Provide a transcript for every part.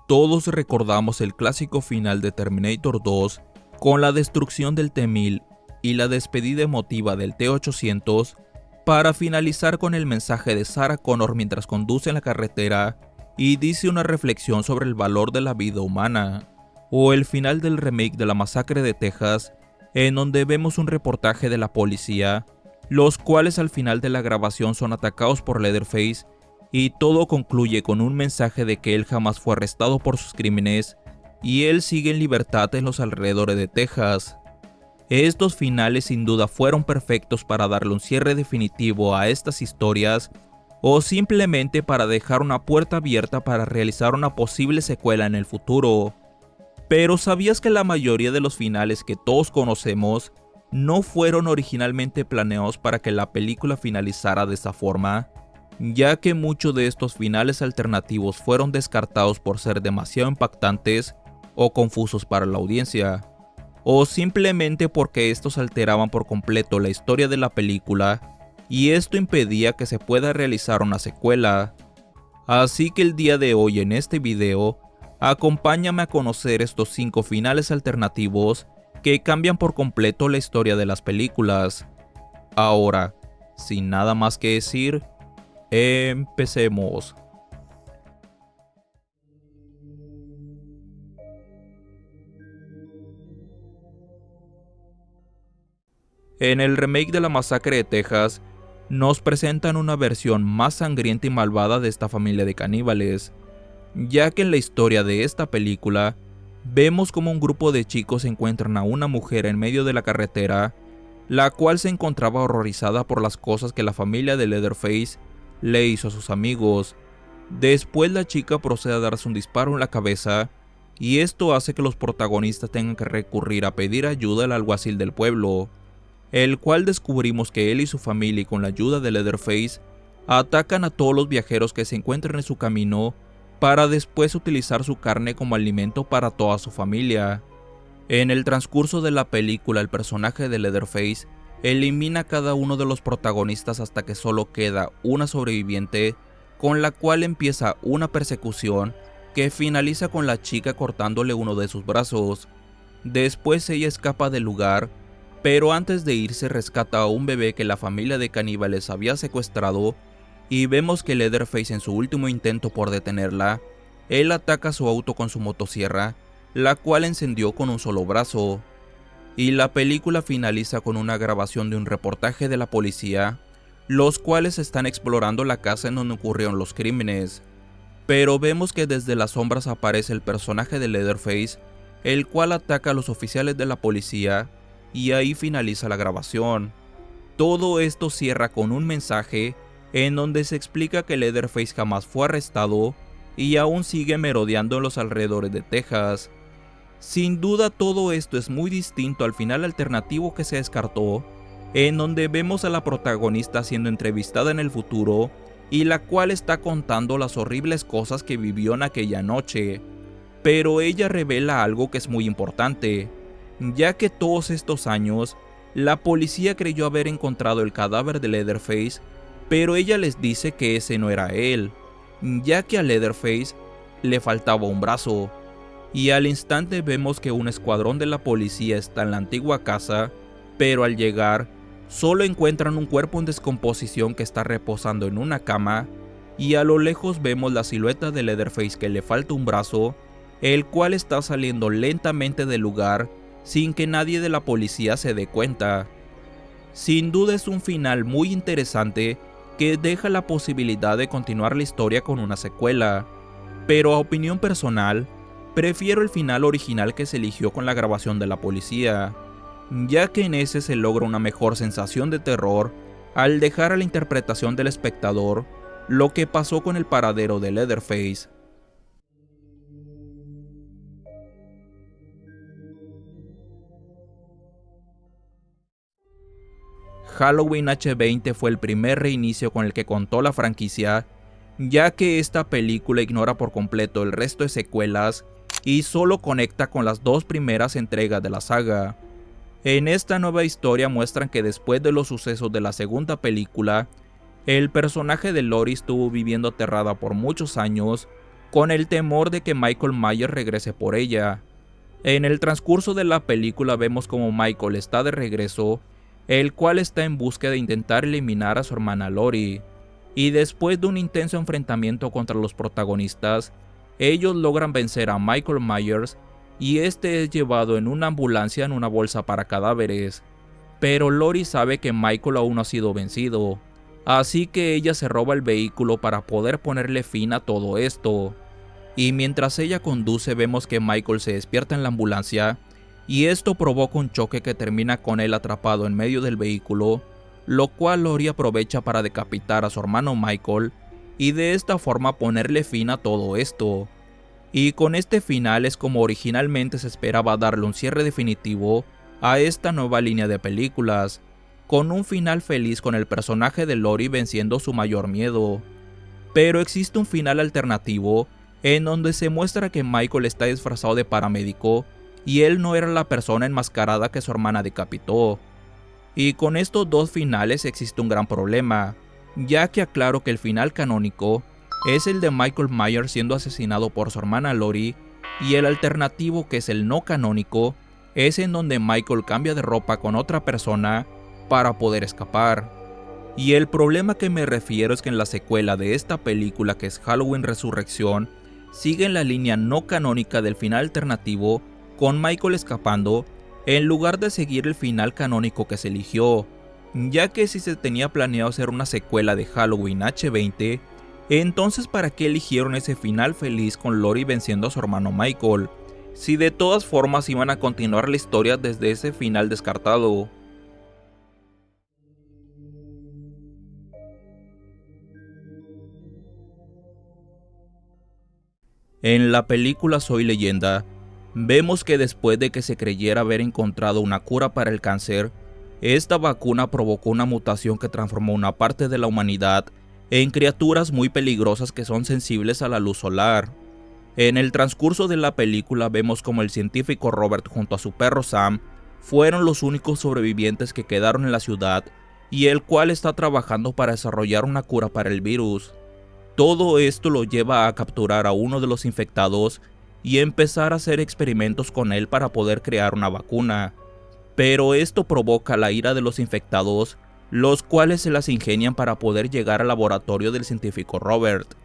Todos recordamos el clásico final de Terminator 2 con la destrucción del T-1000 y la despedida emotiva del T-800 para finalizar con el mensaje de Sarah Connor mientras conduce en la carretera y dice una reflexión sobre el valor de la vida humana, o el final del remake de La Masacre de Texas, en donde vemos un reportaje de la policía, los cuales al final de la grabación son atacados por Leatherface y todo concluye con un mensaje de que él jamás fue arrestado por sus crímenes y él sigue en libertad en los alrededores de Texas. Estos finales sin duda fueron perfectos para darle un cierre definitivo a estas historias o simplemente para dejar una puerta abierta para realizar una posible secuela en el futuro. Pero ¿sabías que la mayoría de los finales que todos conocemos no fueron originalmente planeados para que la película finalizara de esa forma? Ya que muchos de estos finales alternativos fueron descartados por ser demasiado impactantes o confusos para la audiencia, o simplemente porque estos alteraban por completo la historia de la película y esto impedía que se pueda realizar una secuela. Así que el día de hoy en este video, acompáñame a conocer estos 5 finales alternativos que cambian por completo la historia de las películas. Ahora, sin nada más que decir, empecemos. En el remake de La Masacre de Texas, nos presentan una versión más sangrienta y malvada de esta familia de caníbales, ya que en la historia de esta película, vemos como un grupo de chicos encuentran a una mujer en medio de la carretera, la cual se encontraba horrorizada por las cosas que la familia de Leatherface le hizo a sus amigos. Después la chica procede a darse un disparo en la cabeza, y esto hace que los protagonistas tengan que recurrir a pedir ayuda al alguacil del pueblo, el cual descubrimos que él y su familia, y con la ayuda de Leatherface, atacan a todos los viajeros que se encuentren en su camino para después utilizar su carne como alimento para toda su familia. En el transcurso de la película, el personaje de Leatherface elimina a cada uno de los protagonistas hasta que solo queda una sobreviviente, con la cual empieza una persecución que finaliza con la chica cortándole uno de sus brazos. Después ella escapa del lugar, pero antes de irse rescata a un bebé que la familia de caníbales había secuestrado, y vemos que Leatherface, en su último intento por detenerla, él ataca su auto con su motosierra, la cual encendió con un solo brazo. Y la película finaliza con una grabación de un reportaje de la policía, los cuales están explorando la casa en donde ocurrieron los crímenes. Pero vemos que desde las sombras aparece el personaje de Leatherface, el cual ataca a los oficiales de la policía, y ahí finaliza la grabación. Todo esto cierra con un mensaje en donde se explica que Leatherface jamás fue arrestado y aún sigue merodeando en los alrededores de Texas. Sin duda todo esto es muy distinto al final alternativo que se descartó, en donde vemos a la protagonista siendo entrevistada en el futuro y la cual está contando las horribles cosas que vivió en aquella noche. Pero ella revela algo que es muy importante, ya que todos estos años la policía creyó haber encontrado el cadáver de Leatherface, pero ella les dice que ese no era él, ya que a Leatherface le faltaba un brazo. Y al instante vemos que un escuadrón de la policía está en la antigua casa, pero al llegar solo encuentran un cuerpo en descomposición que está reposando en una cama, y a lo lejos vemos la silueta de Leatherface que le falta un brazo, el cual está saliendo lentamente del lugar sin que nadie de la policía se dé cuenta. Sin duda es un final muy interesante que deja la posibilidad de continuar la historia con una secuela, pero a opinión personal, prefiero el final original que se eligió con la grabación de la policía, ya que en ese se logra una mejor sensación de terror al dejar a la interpretación del espectador lo que pasó con el paradero de Leatherface. Halloween H20 fue el primer reinicio con el que contó la franquicia, ya que esta película ignora por completo el resto de secuelas y solo conecta con las 2 primeras entregas de la saga. En esta nueva historia muestran que después de los sucesos de la segunda película, el personaje de Lori estuvo viviendo aterrada por muchos años, con el temor de que Michael Myers regrese por ella. En el transcurso de la película vemos como Michael está de regreso, el cual está en búsqueda de intentar eliminar a su hermana Lori, y después de un intenso enfrentamiento contra los protagonistas, ellos logran vencer a Michael Myers y este es llevado en una ambulancia en una bolsa para cadáveres. Pero Lori sabe que Michael aún no ha sido vencido, así que ella se roba el vehículo para poder ponerle fin a todo esto. Y mientras ella conduce vemos que Michael se despierta en la ambulancia y esto provoca un choque que termina con él atrapado en medio del vehículo, lo cual Lori aprovecha para decapitar a su hermano Michael y de esta forma ponerle fin a todo esto. Y con este final es como originalmente se esperaba darle un cierre definitivo a esta nueva línea de películas, con un final feliz con el personaje de Lori venciendo su mayor miedo. Pero existe un final alternativo en donde se muestra que Michael está disfrazado de paramédico y él no era la persona enmascarada que su hermana decapitó. Y con estos dos finales existe un gran problema, ya que aclaro que el final canónico es el de Michael Myers siendo asesinado por su hermana Lori, y el alternativo, que es el no canónico, es en donde Michael cambia de ropa con otra persona para poder escapar. Y el problema que me refiero es que en la secuela de esta película, que es Halloween Resurrección, siguen la línea no canónica del final alternativo, con Michael escapando, en lugar de seguir el final canónico que se eligió, ya que si se tenía planeado hacer una secuela de Halloween H20, entonces ¿para qué eligieron ese final feliz con Lori venciendo a su hermano Michael, si de todas formas iban a continuar la historia desde ese final descartado? En la película Soy Leyenda, vemos que después de que se creyera haber encontrado una cura para el cáncer, esta vacuna provocó una mutación que transformó una parte de la humanidad en criaturas muy peligrosas que son sensibles a la luz solar. En el transcurso de la película vemos como el científico Robert junto a su perro Sam fueron los únicos sobrevivientes que quedaron en la ciudad y el cual está trabajando para desarrollar una cura para el virus. Todo esto lo lleva a capturar a uno de los infectados y empezar a hacer experimentos con él para poder crear una vacuna. Pero esto provoca la ira de los infectados, los cuales se las ingenian para poder llegar al laboratorio del científico Robert.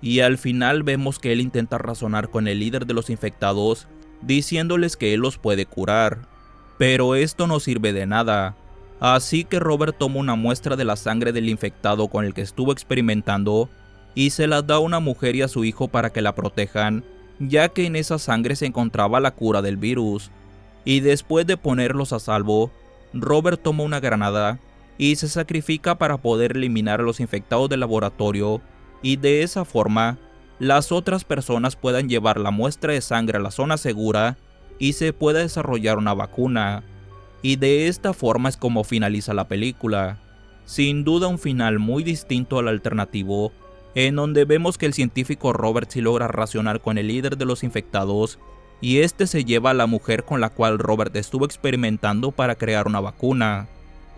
Y al final vemos que él intenta razonar con el líder de los infectados, diciéndoles que él los puede curar. Pero esto no sirve de nada, así que Robert toma una muestra de la sangre del infectado con el que estuvo experimentando y se la da a una mujer y a su hijo para que la protejan, ya que en esa sangre se encontraba la cura del virus. Y después de ponerlos a salvo, Robert toma una granada y se sacrifica para poder eliminar a los infectados del laboratorio, y de esa forma, las otras personas puedan llevar la muestra de sangre a la zona segura y se pueda desarrollar una vacuna. Y de esta forma es como finaliza la película. Sin duda un final muy distinto al alternativo, en donde vemos que el científico Robert sí logra racionar con el líder de los infectados, y este se lleva a la mujer con la cual Robert estuvo experimentando para crear una vacuna,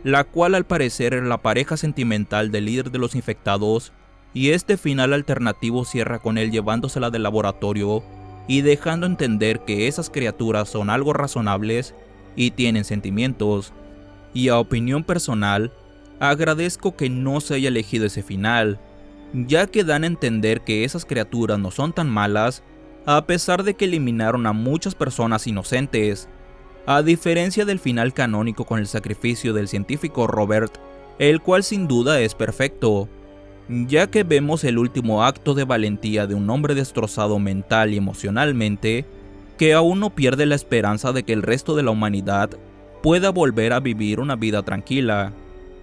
la cual al parecer era la pareja sentimental del líder de los infectados, y este final alternativo cierra con él llevándosela del laboratorio y dejando entender que esas criaturas son algo razonables y tienen sentimientos. Y a opinión personal, agradezco que no se haya elegido ese final, ya que dan a entender que esas criaturas no son tan malas, a pesar de que eliminaron a muchas personas inocentes, a diferencia del final canónico con el sacrificio del científico Robert, el cual sin duda es perfecto, ya que vemos el último acto de valentía de un hombre destrozado mental y emocionalmente, que aún no pierde la esperanza de que el resto de la humanidad pueda volver a vivir una vida tranquila,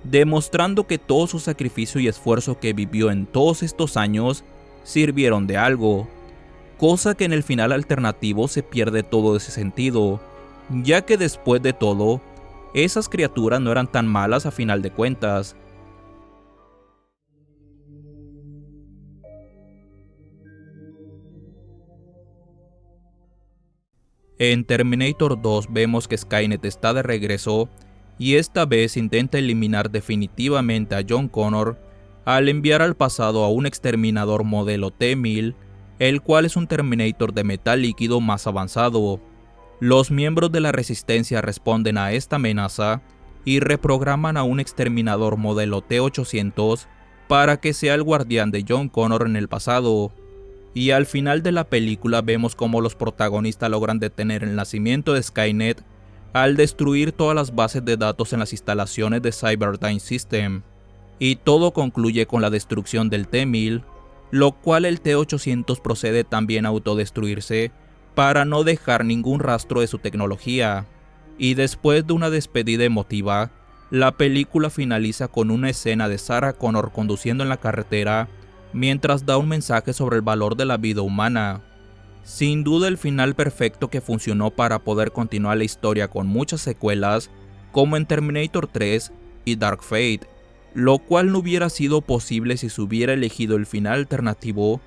demostrando que todo su sacrificio y esfuerzo que vivió en todos estos años sirvieron de algo, cosa que en el final alternativo se pierde todo ese sentido, ya que después de todo, esas criaturas no eran tan malas a final de cuentas. En Terminator 2 vemos que Skynet está de regreso y esta vez intenta eliminar definitivamente a John Connor al enviar al pasado a un exterminador modelo T-1000, el cual es un Terminator de metal líquido más avanzado. Los miembros de la Resistencia responden a esta amenaza y reprograman a un exterminador modelo T-800 para que sea el guardián de John Connor en el pasado. Y al final de la película vemos cómo los protagonistas logran detener el nacimiento de Skynet al destruir todas las bases de datos en las instalaciones de Cyberdyne System. Y todo concluye con la destrucción del T-1000, lo cual el T-800 procede también a autodestruirse para no dejar ningún rastro de su tecnología. Y después de una despedida emotiva, la película finaliza con una escena de Sarah Connor conduciendo en la carretera mientras da un mensaje sobre el valor de la vida humana. Sin duda el final perfecto que funcionó para poder continuar la historia con muchas secuelas, como en Terminator 3 y Dark Fate, lo cual no hubiera sido posible si se hubiera elegido el final alternativo,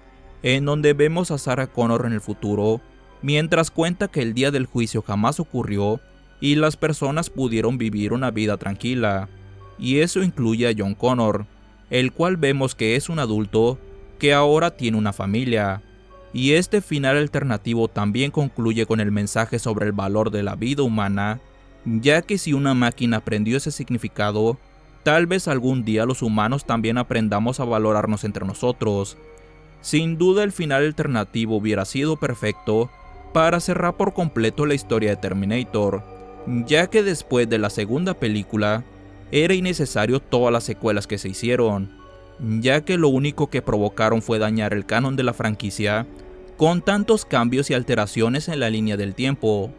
en donde vemos a Sarah Connor en el futuro, mientras cuenta que el día del juicio jamás ocurrió y las personas pudieron vivir una vida tranquila, y eso incluye a John Connor, el cual vemos que es un adulto que ahora tiene una familia. Y este final alternativo también concluye con el mensaje sobre el valor de la vida humana, ya que si una máquina aprendió ese significado, tal vez algún día los humanos también aprendamos a valorarnos entre nosotros. Sin duda el final alternativo hubiera sido perfecto para cerrar por completo la historia de Terminator, ya que después de la segunda película, era innecesario todas las secuelas que se hicieron, ya que lo único que provocaron fue dañar el canon de la franquicia con tantos cambios y alteraciones en la línea del tiempo.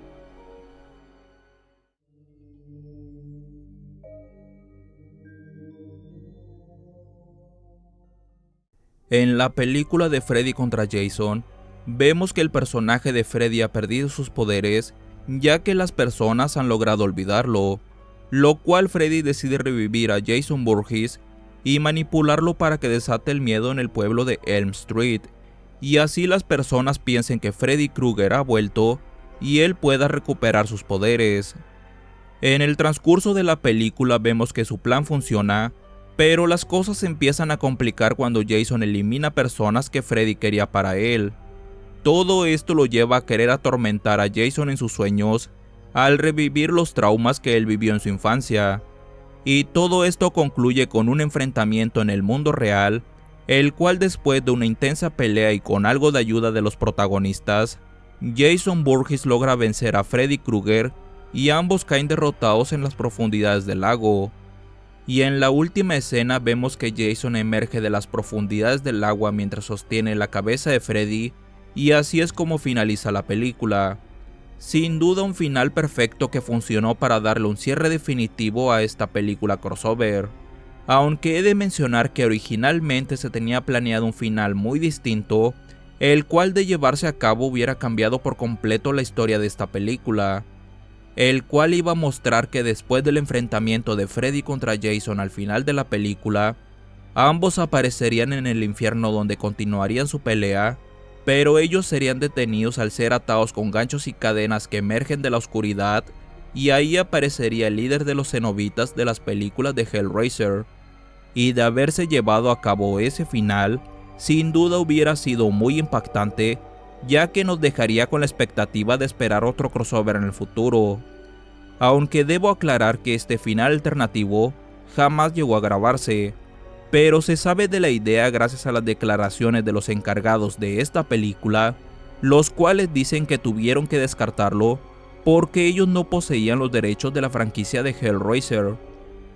En la película de Freddy contra Jason, vemos que el personaje de Freddy ha perdido sus poderes, ya que las personas han logrado olvidarlo, lo cual Freddy decide revivir a Jason Voorhees y manipularlo para que desate el miedo en el pueblo de Elm Street, y así las personas piensen que Freddy Krueger ha vuelto y él pueda recuperar sus poderes. En el transcurso de la película vemos que su plan funciona, pero las cosas se empiezan a complicar cuando Jason elimina personas que Freddy quería para él. Todo esto lo lleva a querer atormentar a Jason en sus sueños al revivir los traumas que él vivió en su infancia. Y todo esto concluye con un enfrentamiento en el mundo real, el cual después de una intensa pelea y con algo de ayuda de los protagonistas, Jason Voorhees logra vencer a Freddy Krueger y ambos caen derrotados en las profundidades del lago. Y en la última escena vemos que Jason emerge de las profundidades del agua mientras sostiene la cabeza de Freddy, y así es como finaliza la película. Sin duda un final perfecto que funcionó para darle un cierre definitivo a esta película crossover. Aunque he de mencionar que originalmente se tenía planeado un final muy distinto, el cual de llevarse a cabo hubiera cambiado por completo la historia de esta película, el cual iba a mostrar que después del enfrentamiento de Freddy contra Jason al final de la película, ambos aparecerían en el infierno donde continuarían su pelea, pero ellos serían detenidos al ser atados con ganchos y cadenas que emergen de la oscuridad, y ahí aparecería el líder de los cenobitas de las películas de Hellraiser. Y de haberse llevado a cabo ese final, sin duda hubiera sido muy impactante, ya que nos dejaría con la expectativa de esperar otro crossover en el futuro. Aunque debo aclarar que este final alternativo jamás llegó a grabarse, pero se sabe de la idea gracias a las declaraciones de los encargados de esta película, los cuales dicen que tuvieron que descartarlo porque ellos no poseían los derechos de la franquicia de Hellraiser,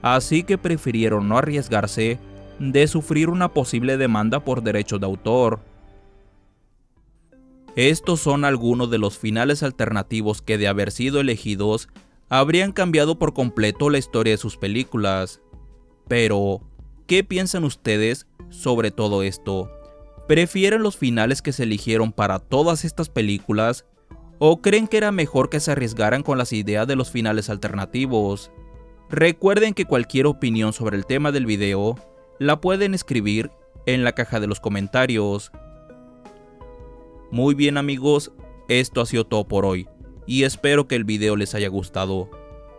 así que prefirieron no arriesgarse de sufrir una posible demanda por derechos de autor. Estos son algunos de los finales alternativos que, de haber sido elegidos, habrían cambiado por completo la historia de sus películas. Pero, ¿qué piensan ustedes sobre todo esto? ¿Prefieren los finales que se eligieron para todas estas películas? ¿O creen que era mejor que se arriesgaran con las ideas de los finales alternativos? Recuerden que cualquier opinión sobre el tema del video la pueden escribir en la caja de los comentarios. Muy bien amigos, esto ha sido todo por hoy y espero que el video les haya gustado.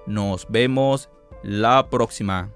Nos vemos la próxima.